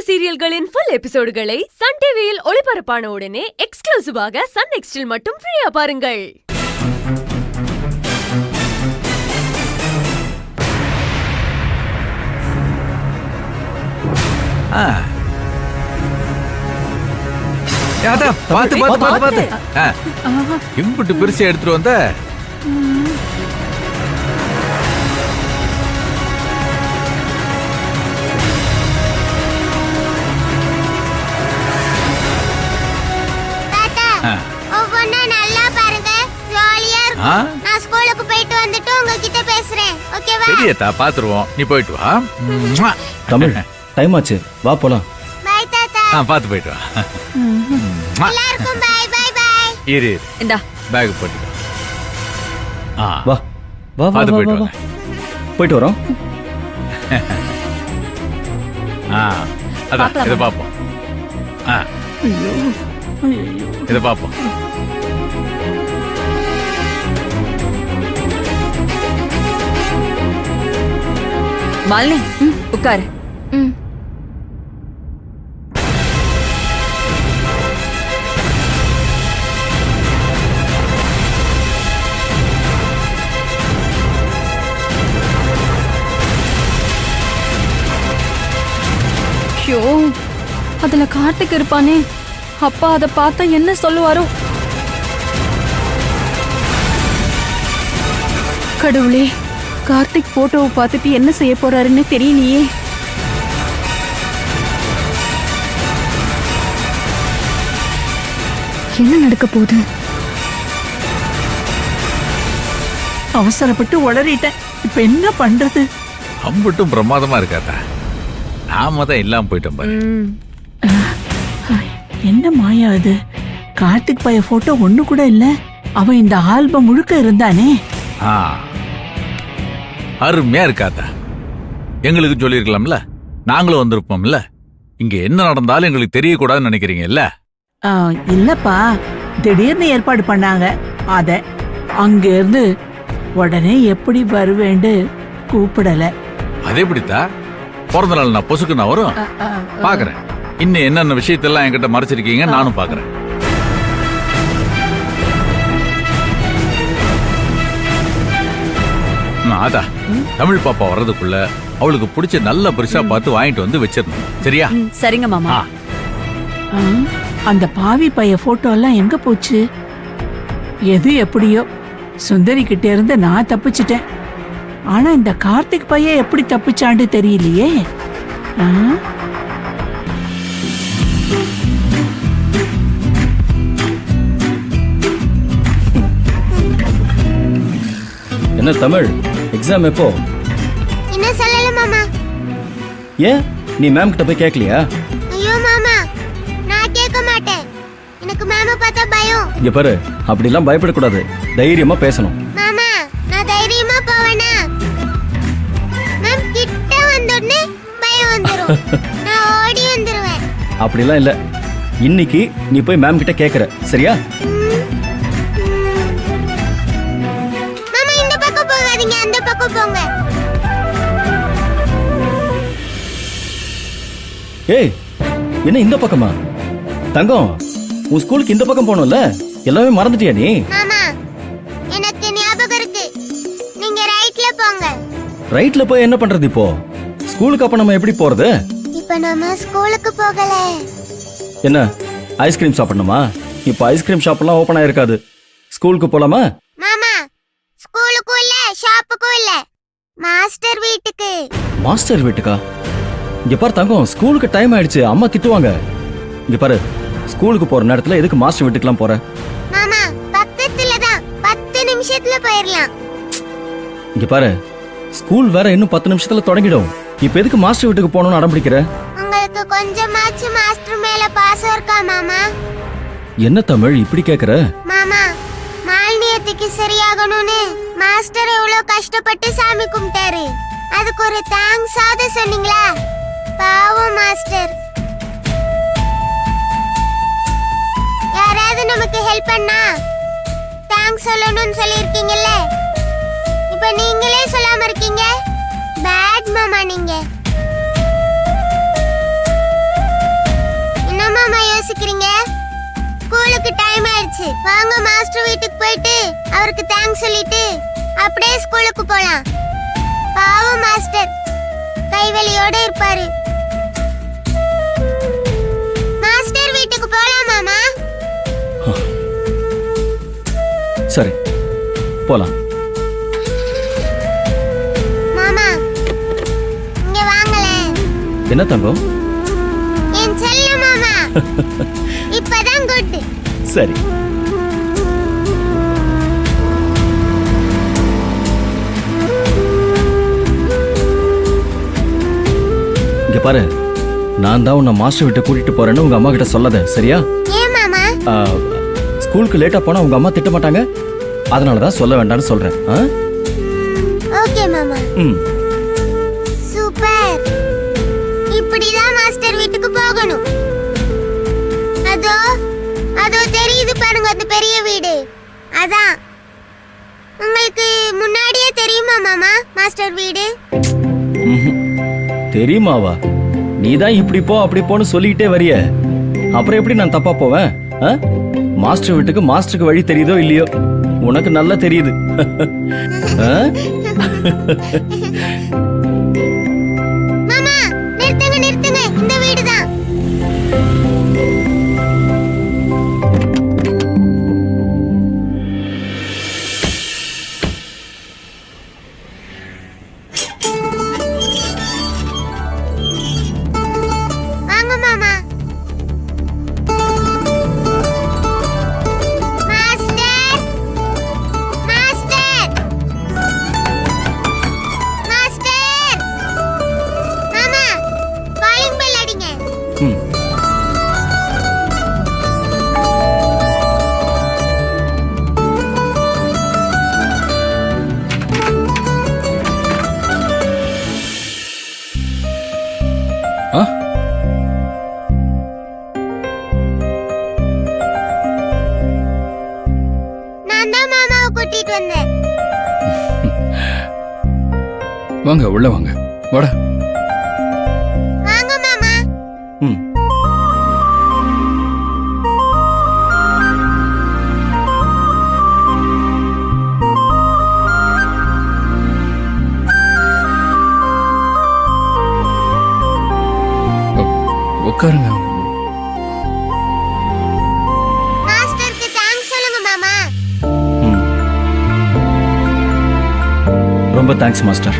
சீரியல்களின் full எபிசோடுகளை Sun டிவியில் ஒளிபரப்பான உடனே எக்ஸ்க்ளூசிவாக சன் நெக்ஸ்டில் மட்டும் ஃப்ரீயா பாருங்கள். பாத்து இம்புட்டு பெருசா எடுத்துட்டு வந்த ஒவ்வொன்னா நல்லா பாருங்க, ஜாலியா இருக்கும். நான் ஸ்கூலுக்கு போயிட்டு வந்துட்டு உங்ககிட்ட பேசுறேன், ஓகேவா? சரியா பாத்துருவோம், நீ போயிட்டு வா. தமிழ் டைம் ஆச்சு, வா போலாம். பை தாத்தா. பாத்து போயிட்டு வா. எல்லாருக்கும் பை பை பை. இரு இந்தா பேக் போட்டு வா வா வா பாத்து போயிட்டு வா வா. போயிட்டு வரோம். அதான் இதை பாப்போம். இதை பாப்போம். மாலினி உட்காரு. ஐயோ, அதுல கார்த்திக் இருப்பானே, அப்பா அதை பார்த்தா என்ன சொல்லுவாரோ? கடவுளே, கார்த்திக் போட்டோவை பார்த்துட்டு என்ன செய்ய போறாருன்னு தெரியலையே. என்ன நடக்க போகுது? அவசரப்பட்டு உளறிட்டேன், இப்ப என்ன பண்றது? அம்புட்டும் பிரமாதமா இருக்காதா? நாம தான் இல்லாம போயிட்டோம் பாரு. என்ன மாயா அது? கார்த்திக் பைய போட்டோ ஒண்ணு கூட இல்ல. அவன் இந்த ஆல்பம் முழுக்க இருந்தானே. அருமையா இருக்காதா? எங்களுக்கு சொல்லிருக்கலாம்ல, நாங்களும் வந்திருப்போம்ல. இங்க என்ன நடந்தாலும் எங்களுக்கு தெரியக்கூடாதுன்னு நினைக்கிறீங்கல்ல? இல்லப்பா, திடீர்னு ஏற்பாடு பண்ணாங்க. அத அங்க இருந்து உடனே எப்படி வருவேண்டு கூப்பிடல. அதே எப்படித்தா? பிறந்த நாள் நான் பொசுக்கு நான் வரும் பாக்குறேன். இன்னும் என்னென்ன விஷயத்தெல்லாம் என்கிட்ட மறைச்சிருக்கீங்க நானும் பாக்குறேன். அதா தமிழ் பாப்பா வர்றதுக்குள்ள அவளுக்கு பிடிச்ச நல்ல பரிசா பார்த்து வாங்கிட்டு வந்து வச்சிடணும், சரியா? சரிங்க மாமா. அந்த பாவி பைய போட்டோ எல்லாம் எங்க போச்சு? எது எப்படியோ சுந்தரி கிட்ட இருந்து நான் தப்பிச்சிட்டேன். ஆனா இந்த கார்த்திக் பையன் எப்படி தப்பிச்சாண்டு தெரியலையே. என்ன தமிழ், எக்ஸாம் எப்போ? என்ன சொல்லல மாமா. ஏன் நீ மேம் கிட்ட போய் கேட்கலையா? ஐயோ மாமா, நான் கேட்க மாட்டேன். எனக்கு மேம பார்த்தா பயம். இங்க பாரு, அப்படிலாம் பயப்படக்கூடாது, தைரியமா பேசணும். மாமா, நான் தைரியமா போவேனா? மேம் கிட்ட வந்தோடனே பயம் வந்துரும். நான் ஓடி வந்துருவேன். அப்படிலாம் இல்ல, இன்னைக்கு நீ போய் மேம் கிட்ட கேக்குற, சரியா? மாமா இந்த பக்கம் போகாதீங்க, அந்த பக்கம் போங்க. ஏய், என்ன இந்த பக்கமா? தங்கம், உன் ஸ்கூலுக்கு இந்த பக்கம் போகணும்ல, எல்லாமே மறந்துட்டியா நீ? மாமா, எனக்கு ஞாபகம் இருக்கு. நீங்க ரைட்ல போங்க. ரைட்ல போய் என்ன பண்றது இப்போ? ஸ்கூலுக்கு அப்ப நம்ம எப்படி போறது? இப்ப நாம ஸ்கூலுக்கு போகல. என்ன ஐஸ்கிரீம் சாப்பிடணுமா? இப்ப ஐஸ்கிரீம் ஷாப் எல்லாம் ஓபன் ஆயிருக்காது. ஸ்கூலுக்கு போலாமா? மாமா, ஸ்கூலுக்கும் இல்ல ஷாப்புக்கும் இல்ல, மாஸ்டர் வீட்டுக்கு. மாஸ்டர் வீட்டுக்கா? இங்க பாரு தங்கம், ஸ்கூலுக்கு டைம் ஆயிடுச்சு, அம்மா திட்டுவாங்க. இங்க பாரு, ஸ்கூலுக்கு போற நேரத்துல எதுக்கு மாஸ்டர் வீட்டுக்குலாம் போற? மாமா, பக்கத்துல தான், 10 நிமிஷத்துல போயிரலாம். இங்க பாரு, ஸ்கூல் வேற இன்னும் 10 நிமிஷத்துல தொடங்கிடும். இப்ப எதுக்கு மாஸ்டர் வீட்டுக்கு போகணும்னு அடம் பிடிக்கிற? உங்களுக்கு கொஞ்சமாச்சும் மாஸ்டர் மேல பாசம் இருக்கா மாமா? என்ன தமிழ் இப்படி கேக்குற? மாமா, மாலினியத்துக்கு சரியாகணும்னு மாஸ்டர் எவ்வளவு கஷ்டப்பட்டு சாமி கும்பிட்டாரு. அதுக்கு ஒரு தேங்க்ஸ் ஆத சொன்னீங்களா? பாவம் மாஸ்டர். யாராவது நமக்கு ஹெல்ப் பண்ணா தேங்க்ஸ் சொல்லணும்னு சொல்லிருக்கீங்கல்ல, இப்ப நீங்களே சொல்லாம இருக்கீங்க. பேட் மாமா நீங்க. நிக்கிறீங்க? ஸ்கூலுக்கு டைம் ஆயிடுச்சு. வாங்க மாஸ்டர் வீட்டுக்கு போயிட்டு அவருக்கு தேங்க்ஸ் சொல்லிட்டு அப்படியே ஸ்கூலுக்கு போலாம். பாவம் மாஸ்டர் கைவலியோட இருப்பாரு. மாஸ்டர் வீட்டுக்கு போலாம் மாமா. சரி போலாம். மாமா இங்க வாங்களேன். என்ன தங்கம்? என் செல்ல மாமா. இப்பதான் குட். சரி இங்க பாரு, நான் தான் உன்னை மாஸ்டர் வீட்டை கூட்டிட்டு போறேன்னு உங்க அம்மா கிட்ட சொல்லாத, சரியா? ஏன் மாமா? ஆ, ஸ்கூலுக்கு லேட்டா போனா உங்க அம்மா திட்ட மாட்டாங்க, அதனாலதான் சொல்ல வேண்டாம்னு சொல்றேன். ஆ? ஓகே மாமா. ம். சூப்பர். இப்படிதான் மாஸ்டர் வீட்டுக்கு போகணும். அதோ அதோ தெரியுது பாருங்க அந்த பெரிய வீடு. அதான். உங்களுக்கு முன்னாடியே தெரியுமா மாமா மாஸ்டர் வீடு? ம்ஹும். தெரியுமாவா? நீ தான் இப்படி போ அப்படி போன்னு சொல்லிக்கிட்டே வரிய, அப்புறம் எப்படி நான் தப்பா போவேன்? ஆ? மாஸ்டர் வீட்டுக்கு மாஸ்டருக்கு வழி தெரியுதோ இல்லையோ, உனக்கு நல்லா தெரியுது. ஆ? மாமா நிறுத்துங்க நிறுத்துங்க, இந்த வீடு தான். வாங்க மாமா. Master master master. மாமா காலிங் பெல் அடிங்க. ம். ஆ? நான் தான் மாமாவை கூட்டிட்டு வந்தேன். வாங்க உள்ள வாங்க. வாடா. வாங்க மாமா. ம். உட்காருங்க. மாஸ்டருக்கு தேங்க்ஸ் சொல்லுங்க மாமா. ம். ரொம்ப தேங்க்ஸ் மாஸ்டர்.